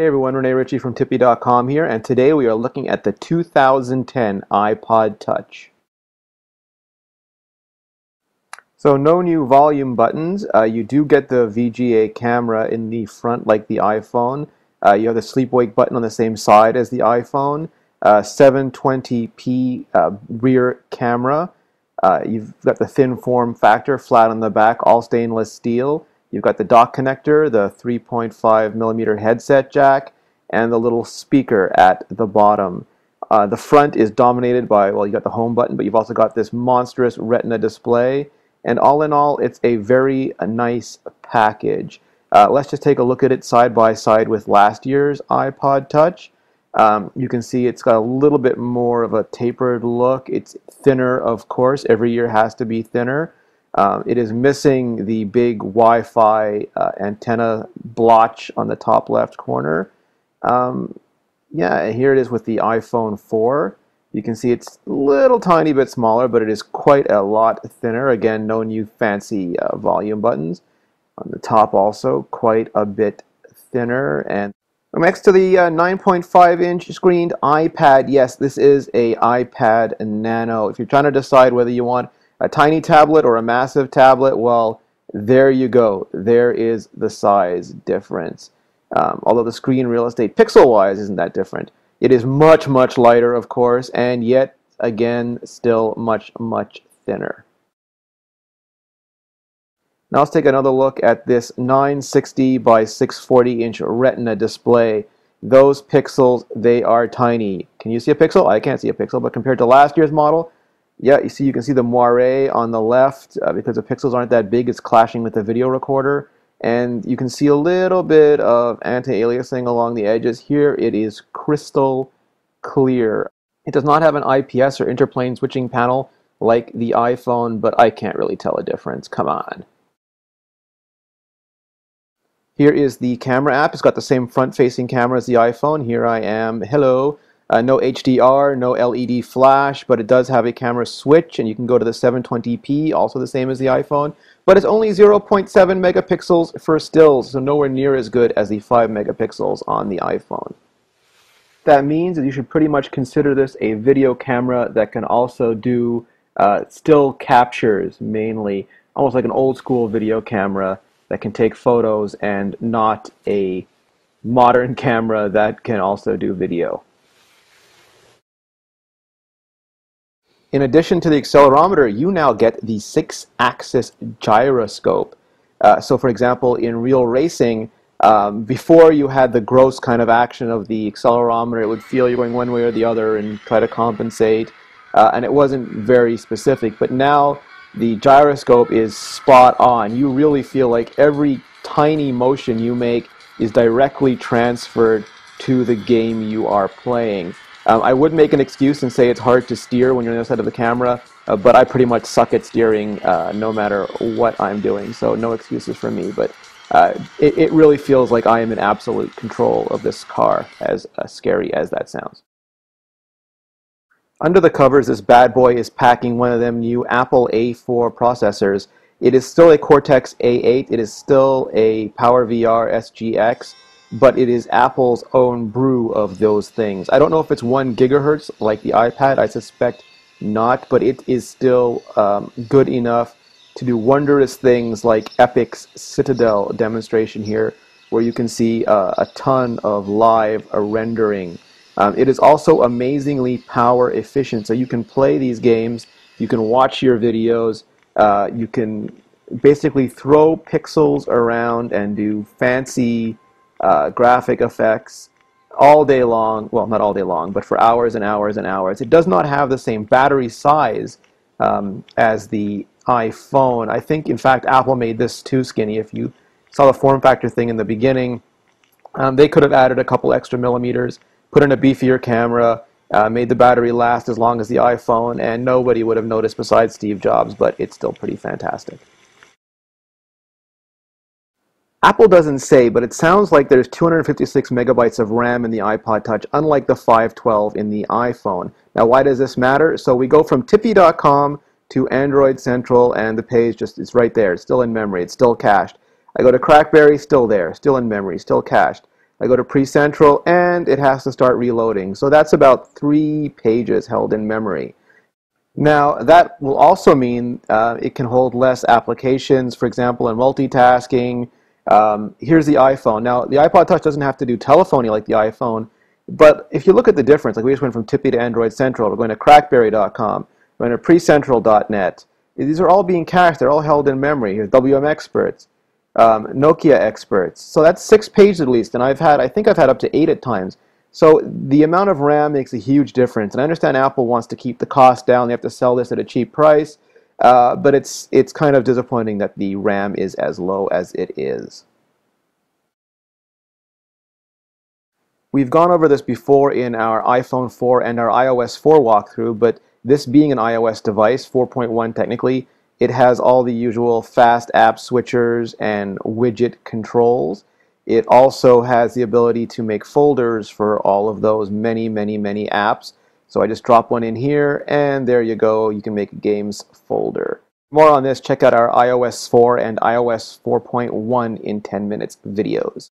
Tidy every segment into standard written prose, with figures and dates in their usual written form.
Hey everyone, Renee Ritchie from Tippy.com here, and today we are looking at the 2010 iPod Touch. So no new volume buttons. You do get the VGA camera in the front like the iPhone. You have the sleep-wake button on the same side as the iPhone. 720p rear camera. You've got the thin form factor, flat on the back, all stainless steel. You've got the dock connector, the 3.5 millimeter headset jack, and the little speaker at the bottom. The front is dominated by, well, you got the home button, but you've also got this monstrous Retina display. And all in all, it's a very nice package. Let's just take a look at it side by side with last year's iPod Touch. You can see it's got a little bit more of a tapered look. It's thinner, of course. Every year has to be thinner. It is missing the big Wi-Fi antenna blotch on the top left corner. Yeah, here it is with the iPhone 4. You can see it's a little tiny bit smaller, but it is quite a lot thinner. Again, no new fancy volume buttons. On the top also, quite a bit thinner. And next to the 9.5-inch screened iPad, yes, this is a iPad Nano. If you're trying to decide whether you want a tiny tablet or a massive tablet, well, there you go. There is the size difference. Although the screen real estate pixel-wise isn't that different. It is much, much lighter, of course, and yet, again, still much, much thinner. Now let's take another look at this 960 by 640-inch Retina display. Those pixels, they are tiny. Can you see a pixel? I can't see a pixel, but compared to last year's model, yeah, you can see the moire on the left because the pixels aren't that big. It's clashing with the video recorder. And you can see a little bit of anti-aliasing along the edges. Here it is crystal clear. It does not have an IPS or interplane switching panel like the iPhone, but I can't really tell a difference. Come on. Here is the camera app. It's got the same front-facing camera as the iPhone. Here I am. Hello. No HDR, no LED flash, but it does have a camera switch, and you can go to the 720p, also the same as the iPhone. But it's only 0.7 megapixels for stills, so nowhere near as good as the 5 megapixels on the iPhone. That means that you should pretty much consider this a video camera that can also do still captures, mainly, almost like an old-school video camera that can take photos, and not a modern camera that can also do video. In addition to the accelerometer, you now get the 6-axis gyroscope. So for example, in real racing, before you had the gross kind of action of the accelerometer, it would feel you're going one way or the other and try to compensate, and it wasn't very specific. But now the gyroscope is spot on. You really feel like every tiny motion you make is directly transferred to the game you are playing. I would make an excuse and say it's hard to steer when you're on the other side of the camera, but I pretty much suck at steering no matter what I'm doing, so no excuses for me. But it really feels like I am in absolute control of this car, as scary as that sounds. Under the covers, this bad boy is packing one of them new Apple A4 processors. It is still a Cortex A8, it is still a PowerVR SGX, but it is Apple's own brew of those things. I don't know if it's 1 gigahertz like the iPad. I suspect not, but it is still good enough to do wondrous things like Epic's Citadel demonstration here, where you can see a ton of live rendering. It is also amazingly power efficient, so you can play these games, you can watch your videos, you can basically throw pixels around and do fancy graphic effects all day long. Well, not all day long, but for hours and hours and hours. It does not have the same battery size as the iPhone. I think, in fact, Apple made this too skinny. If you saw the form factor thing in the beginning, they could have added a couple extra millimeters, put in a beefier camera, made the battery last as long as the iPhone, and nobody would have noticed besides Steve Jobs, but it's still pretty fantastic. Apple doesn't say, but it sounds like there's 256 megabytes of RAM in the iPod Touch, unlike the 512 in the iPhone. Now, why does this matter? So we go from Tippy.com to Android Central, and the page just is right there. It's still in memory. It's still cached. I go to Crackberry, still there, still in memory, still cached. I go to pre-central, and it has to start reloading. So that's about 3 pages held in memory. Now, that will also mean it can hold less applications, for example, in multitasking. Here's the iPhone. Now, the iPod Touch doesn't have to do telephony like the iPhone, but if you look at the difference, like we just went from Tippy to Android Central, we're going to crackberry.com, we're going to precentral.net. These are all being cached. They're all held in memory. Here's WM Experts, Nokia Experts. So that's 6 pages at least, and I think I've had up to 8 at times. So the amount of RAM makes a huge difference. And I understand Apple wants to keep the cost down. They have to sell this at a cheap price. But it's kind of disappointing that the RAM is as low as it is. We've gone over this before in our iPhone 4 and our iOS 4 walkthrough, but this being an iOS device, 4.1 technically, it has all the usual fast app switchers and widget controls. It also has the ability to make folders for all of those many apps. So I just drop one in here, and there you go. You can make a games folder. More on this, check out our iOS 4 and iOS 4.1 in 10 minutes videos.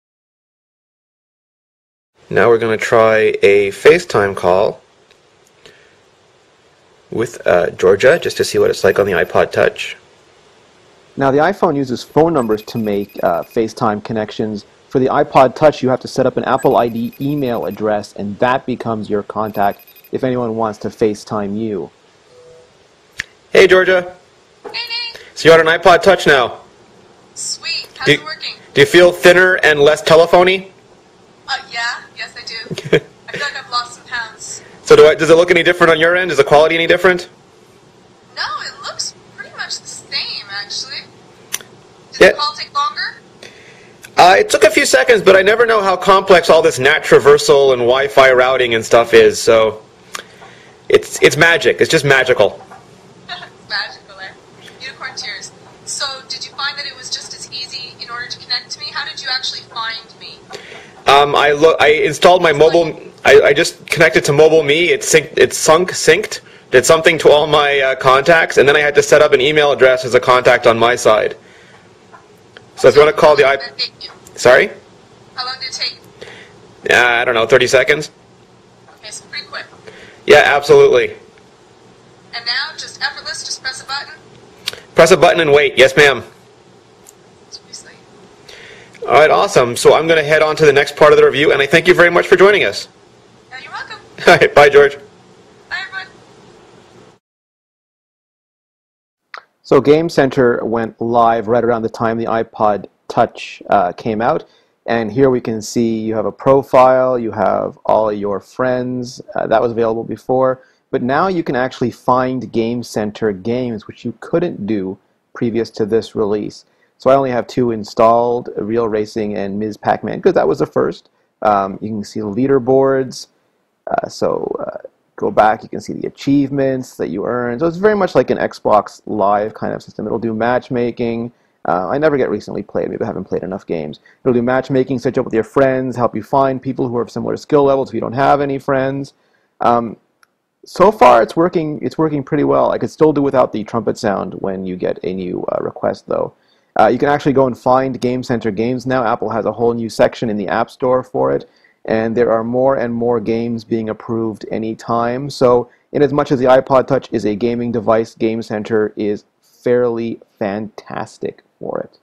Now we're going to try a FaceTime call with Georgia, just to see what it's like on the iPod Touch. Now the iPhone uses phone numbers to make FaceTime connections. For the iPod Touch, you have to set up an Apple ID email address, and that becomes your contact if anyone wants to FaceTime you. Hey Georgia. Hey Nate. So you're on an iPod Touch now. Sweet. How's it working? Do you feel thinner and less telephony? Yeah. Yes, I do. I feel like I've lost some pounds. So does it look any different on your end? Is the quality any different? No, it looks pretty much the same, actually. Did Yeah. the call take longer? It took a few seconds, but I never know how complex all this NAT traversal and Wi-Fi routing and stuff is, so it's magic. It's just magical. Magical, eh? Unicorn tears. So, did you find that it was just as easy in order to connect to me? How did you actually find me? I installed my mobile. I just connected to Mobile Me. It synced, did something to all my contacts, and then I had to set up an email address as a contact on my side. So if you want to call the iPod... Sorry? How long did it take? I don't know, 30 seconds? Okay, so pretty quick. Yeah, absolutely. And now, just effortless, just press a button? Press a button and wait. Yes, ma'am. Seriously. All right, awesome. So I'm going to head on to the next part of the review, and I thank you very much for joining us. You're welcome. All right, bye, George. Bye, everyone. So Game Center went live right around the time the iPod Touch came out, and here we can see you have a profile, you have all your friends, that was available before, but now you can actually find Game Center games, which you couldn't do previous to this release. So I only have 2 installed, Real Racing and Ms. Pac-Man, because that was the first. You can see leaderboards, go back, you can see the achievements that you earn. So it's very much like an Xbox Live kind of system. It'll do matchmaking. I never get recently played. Maybe I haven't played enough games. It'll do matchmaking, set you up with your friends, help you find people who are of similar skill levels if you don't have any friends. So far, it's working pretty well. I could still do without the trumpet sound when you get a new request, though. You can actually go and find Game Center games now. Apple has a whole new section in the App Store for it. And there are more and more games being approved anytime. So in as much as the iPod Touch is a gaming device, Game Center is fairly fantastic for it.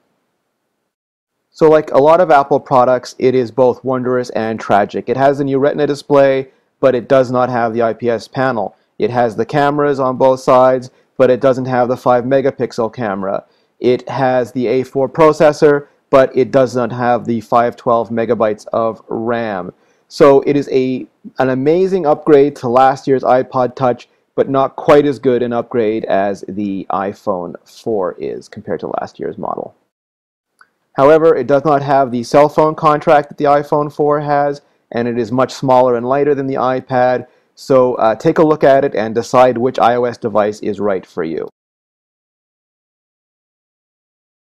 So like a lot of Apple products, it is both wondrous and tragic. It has the new Retina display, but it does not have the IPS panel. It has the cameras on both sides, but it doesn't have the 5-megapixel camera. It has the A4 processor, but it does not have the 512 megabytes of RAM. So it is an amazing upgrade to last year's iPod Touch, but not quite as good an upgrade as the iPhone 4 is compared to last year's model. However, it does not have the cell phone contract that the iPhone 4 has, and it is much smaller and lighter than the iPad. So take a look at it and decide which iOS device is right for you.